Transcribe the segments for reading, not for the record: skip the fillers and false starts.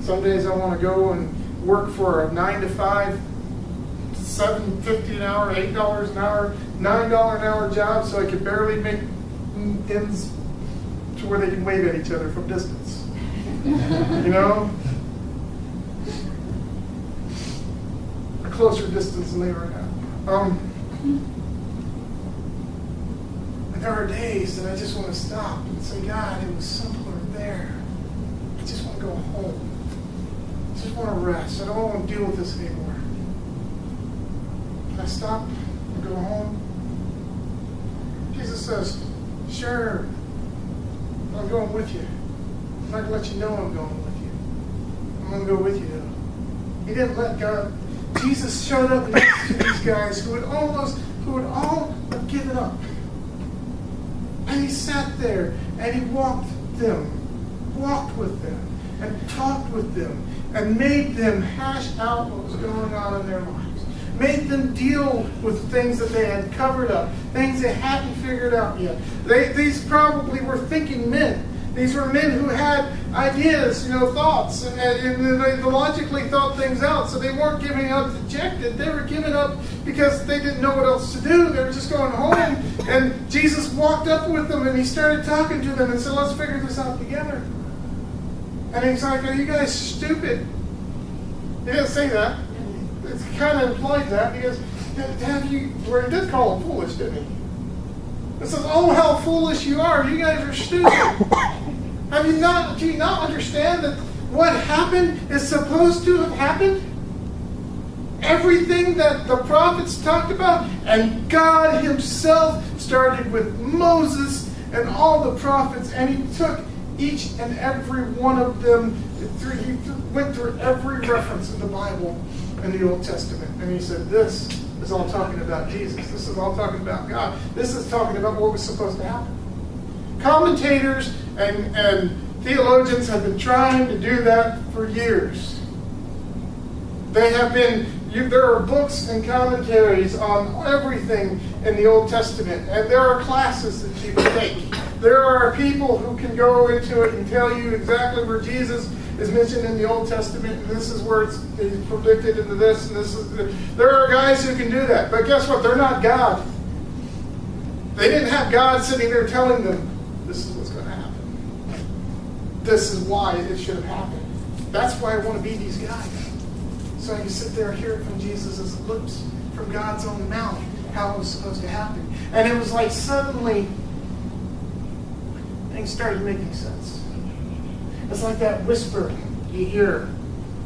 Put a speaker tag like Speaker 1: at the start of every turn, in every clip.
Speaker 1: Some days I want to go and work for a 9 to 5, $7.50 an hour, $8 an hour, $9 an hour job, so I could barely make ends to where they can wave at each other from distance. You know? A closer distance than they are now. And there are days that I just want to stop and say, God, it was simpler there. I just want to go home. I just want to rest. I don't want to deal with this anymore. Can I stop and go home? Jesus says, sure, I'm going with you. I'm not going to let you know I'm going with you. I'm going to go with you, though. He didn't let God. Jesus showed up next to these guys who would all have given up. And he sat there and he walked with them, and talked with them, and made them hash out what was going on in their lives. Made them deal with things that they had covered up, things they hadn't figured out yet. These probably were thinking men. These were men who had ideas, thoughts, and they logically thought things out. So they weren't giving up dejected. They were giving up because they didn't know what else to do. They were just going home. And Jesus walked up with them and he started talking to them and said, let's figure this out together. And he's like, are you guys stupid? He didn't say that. It kind of implied that because he did call them foolish, didn't he? It says, oh, how foolish you are. You guys are stupid. Do you not understand that what happened is supposed to have happened? Everything that the prophets talked about, and God himself started with Moses and all the prophets, and he took each and every one of them, he went through every reference in the Bible in the Old Testament, and he said, this is all talking about Jesus. This is all talking about God. This is talking about what was supposed to happen. Commentators and theologians have been trying to do that for years. There are books and commentaries on everything in the Old Testament, and there are classes that you can take. There are people who can go into it and tell you exactly where Jesus is mentioned in the Old Testament, and this is where it's predicted into this, and this is. There are guys who can do that, but guess what? They're not God. They didn't have God sitting there telling them, this is what's going to happen. This is why it should have happened. That's why I want to be these guys. So I can sit there and hear it from Jesus' lips, from God's own mouth, how it was supposed to happen. And it was like suddenly things started making sense. It's like that whisper you hear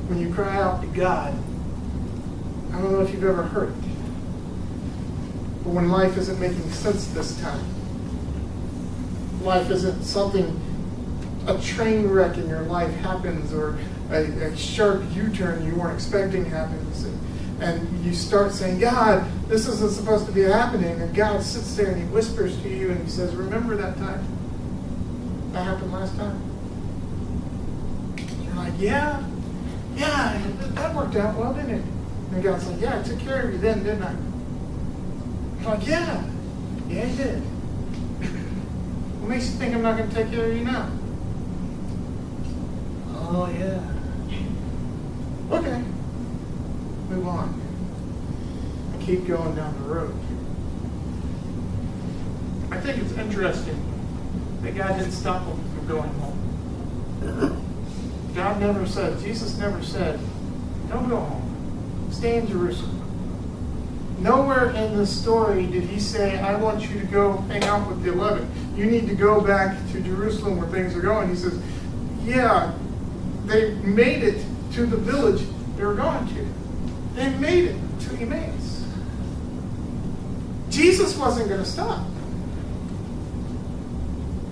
Speaker 1: when you cry out to God. I don't know if you've ever heard it. But when life isn't making sense this time, life isn't something, a train wreck in your life happens, or a sharp U-turn you weren't expecting happens, and you start saying, God, this isn't supposed to be happening, and God sits there and he whispers to you and he says, remember that time? That happened last time? You're like, yeah, that worked out well, didn't it? And God's like, yeah, I took care of you then, didn't I? You're like, yeah, he did. What makes you think I'm not going to take care of you now? Oh, yeah. Okay. Move on. And keep going down the road. I think it's interesting that God didn't stop them from going home. God never said, Jesus never said, don't go home. Stay in Jerusalem. Nowhere in the story did he say, I want you to go hang out with the 11. You need to go back to Jerusalem where things are going. He says, yeah, they made it to the village they were going to. They made it to Emmaus. Jesus wasn't going to stop.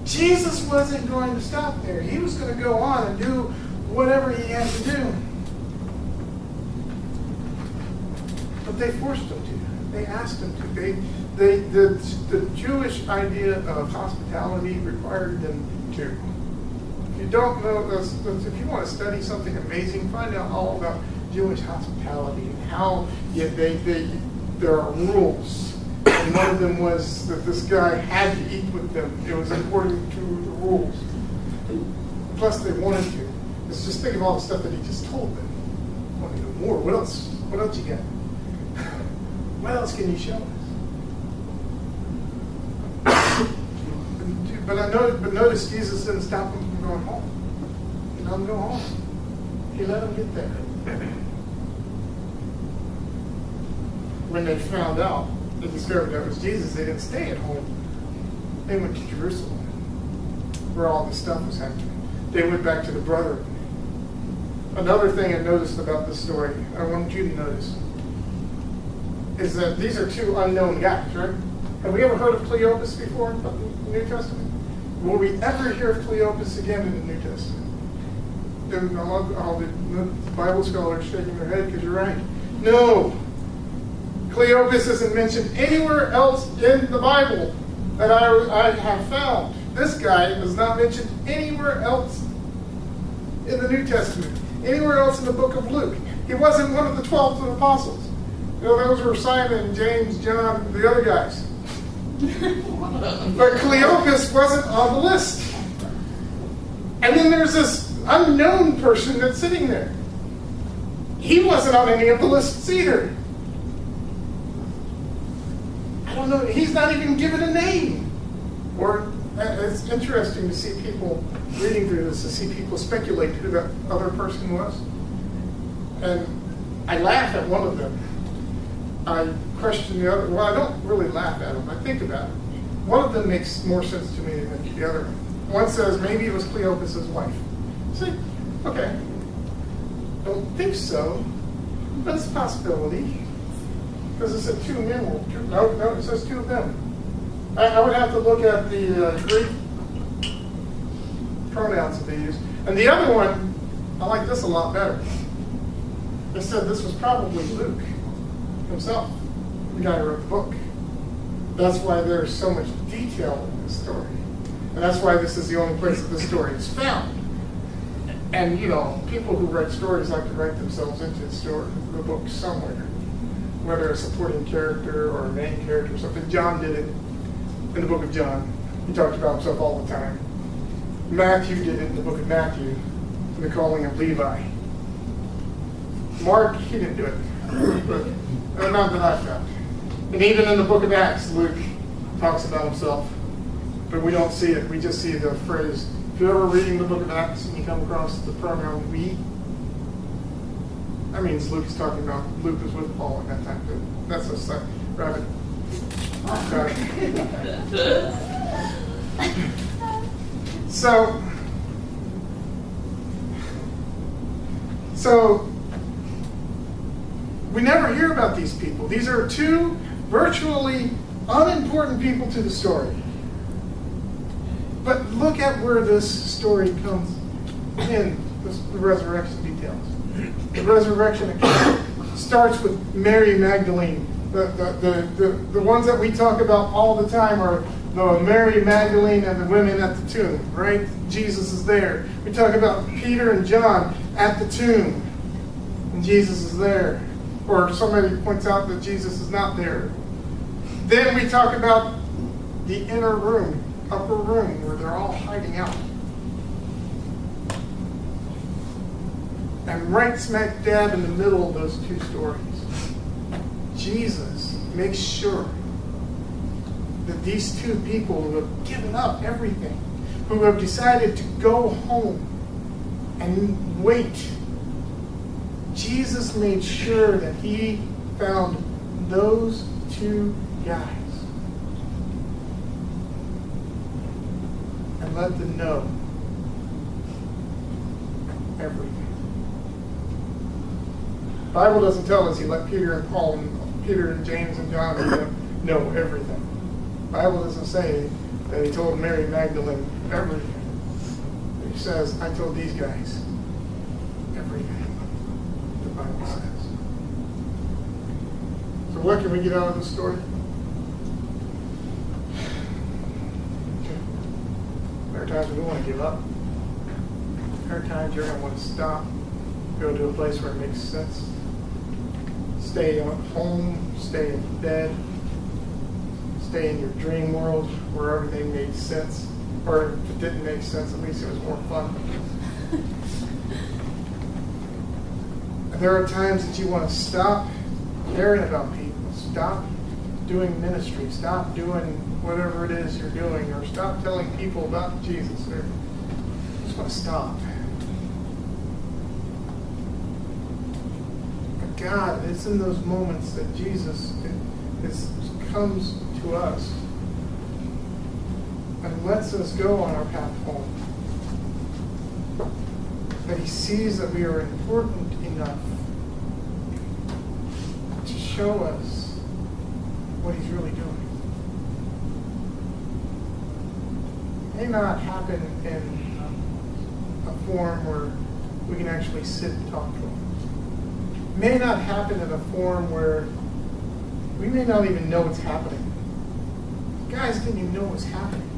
Speaker 1: Jesus wasn't going to stop there. He was going to go on and do whatever he had to do. But they forced him to. They asked him to. The Jewish idea of hospitality required them to. If you don't know, if you want to study something amazing, find out all about Jewish hospitality and how there are rules. And one of them was that this guy had to eat with them. It was according to the rules. Plus, they wanted to. Let's just think of all the stuff that he just told them. I want to know more. What else? What else you got? What else can you show us? But notice Jesus didn't stop them from going home. He let them go home. He let them get there. When they found out, they discovered that it was Jesus, they didn't stay at home. They went to Jerusalem, where all this stuff was happening. They went back to the brethren. Another thing I noticed about this story, I want you to notice, is that these are two unknown guys, right? Have we ever heard of Cleopas before in the New Testament? Will we ever hear of Cleopas again in the New Testament? And all the Bible scholars shaking their head because you're right. No. Cleopas isn't mentioned anywhere else in the Bible that I have found. This guy is not mentioned anywhere else in the New Testament, anywhere else in the book of Luke. He wasn't one of the 12 apostles. You know, those were Simon, James, John, the other guys. But Cleopas wasn't on the list. And then there's this unknown person that's sitting there. He wasn't on any of the lists either. I don't know. He's not even given a name. Or it's interesting to see people reading through this, to see people speculate who that other person was. And I laugh at one of them. I question the other. Well, I don't really laugh at them. I think about it. One of them makes more sense to me than the other. One says maybe it was Cleopas' wife. See, okay. Don't think so, but it's a possibility. Because it said two men. No, it says two of them. I would have to look at the Greek pronouns that they use. And the other one, I like this a lot better. They said this was probably Luke himself, the guy who wrote the book. That's why there's so much detail in this story. And that's why this is the only place that this story is found. And, you know, people who write stories like to write themselves into the book somewhere, whether a supporting character or a main character or something. John did it in the book of John. He talked about himself all the time. Matthew did it in the book of Matthew, in the calling of Levi. Mark, he didn't do it, but not that I found. And even in the book of Acts, Luke talks about himself, but we don't see it. We just see the phrase. If you're ever reading the book of Acts and you come across the pronoun we, that means Luke is talking about Luke was with Paul at that time too. That's a side rabbit. So we never hear about these people. These are two virtually unimportant people to the story. But look at where this story comes in, the resurrection details. The resurrection account starts with Mary Magdalene. The ones that we talk about all the time are the Mary Magdalene and the women at the tomb, right? Jesus is there. We talk about Peter and John at the tomb, and Jesus is there. Or somebody points out that Jesus is not there. Then we talk about the inner room, upper room, where they're all hiding out. And right smack dab in the middle of those two stories, Jesus makes sure that these two people who have given up everything, who have decided to go home and wait, Jesus made sure that he found those two guys and let them know everything. The Bible doesn't tell us he let Peter and James and John know everything. The Bible doesn't say that he told Mary Magdalene everything. It says, I told these guys everything. The Bible says. So what can we get out of this story? There are times we want to give up. There are times you're going to want to stop, go to a place where it makes sense. Stay at home, stay in bed, stay in your dream world where everything made sense. Or if it didn't make sense, at least it was more fun. There are times that you want to stop caring about people, stop doing ministry, stop doing whatever it is you're doing, or stop telling people about Jesus. Or you just want to stop. But God, it's in those moments that Jesus comes to us and lets us go on our path home. That He sees that we are important enough to show us what He's really doing. It may not happen in a form where we can actually sit and talk to Him. It may not happen in a form where we may not even know what's happening. Guys didn't even know what was happening.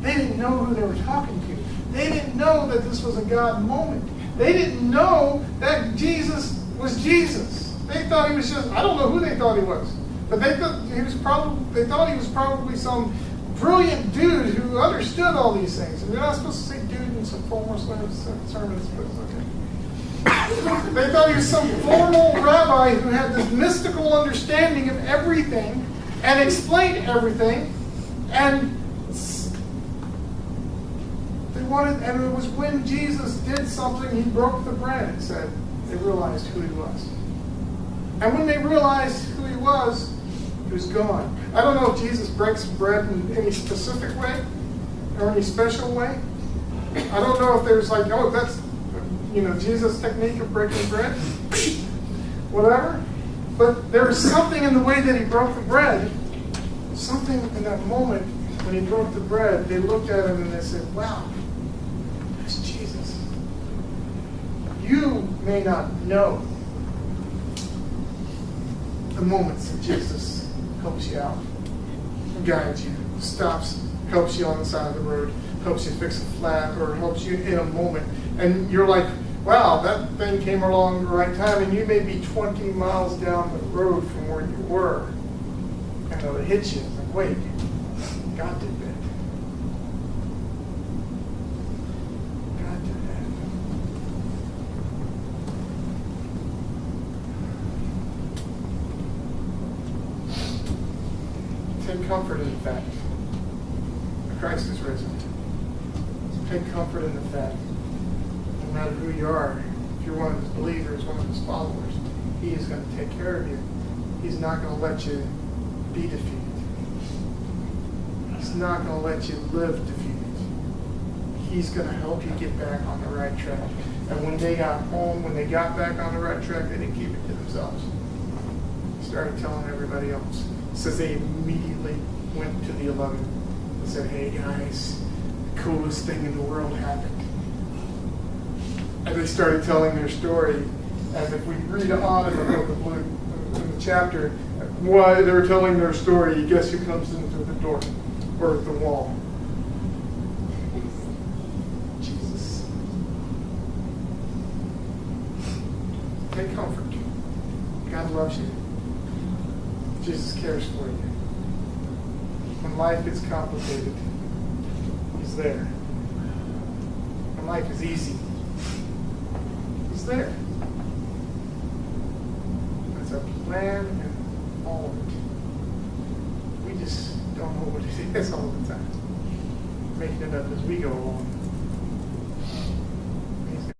Speaker 1: They didn't know who they were talking to. They didn't know that this was a God moment. They didn't know that Jesus was Jesus. They thought He was just, I don't know who they thought He was. But they thought He was probably some brilliant dude who understood all these things. And you're not supposed to say dude in some formal sermons, but it's okay. They thought He was some formal rabbi who had this mystical understanding of everything and explained everything. And and it was when Jesus did something, He broke the bread, it said, they realized who He was. And when they realized who He was gone. I don't know if Jesus breaks bread in any specific way or any special way. I don't know if there's like, oh, that's, Jesus' technique of breaking bread. Whatever. But there was something in the way that He broke the bread, something in that moment when He broke the bread, they looked at Him and they said, wow, that's Jesus. You may not know the moments that Jesus helps you out, guides you, stops, helps you on the side of the road, helps you fix a flat, or helps you in a moment. And you're like, wow, that thing came along at the right time, and you may be 20 miles down the road from where you were. And it'll hit you. It's like, wait, God did that. God did that. Take comfort in the fact that Christ is risen. Take comfort in the fact that no matter who you are, if you're one of His believers, one of His followers, He is going to take care of you. He's not going to let you be defeated. He's not going to let you live defeated. He's going to help you get back on the right track. And when they got home, when they got back on the right track, they didn't keep it to themselves. They started telling everybody else. It says they immediately went to the 11 and said, hey guys, the coolest thing in the world happened. And they started telling their story. And if we read on in the book of Luke, in the chapter, while they were telling their story, guess who comes into the door or the wall? Jesus. Take comfort. God loves you. Jesus cares for you. When life gets complicated, He's there. When life is easy, He's there. It's a plan and all of it. We just don't know what it is all the time. Making it up as we go along.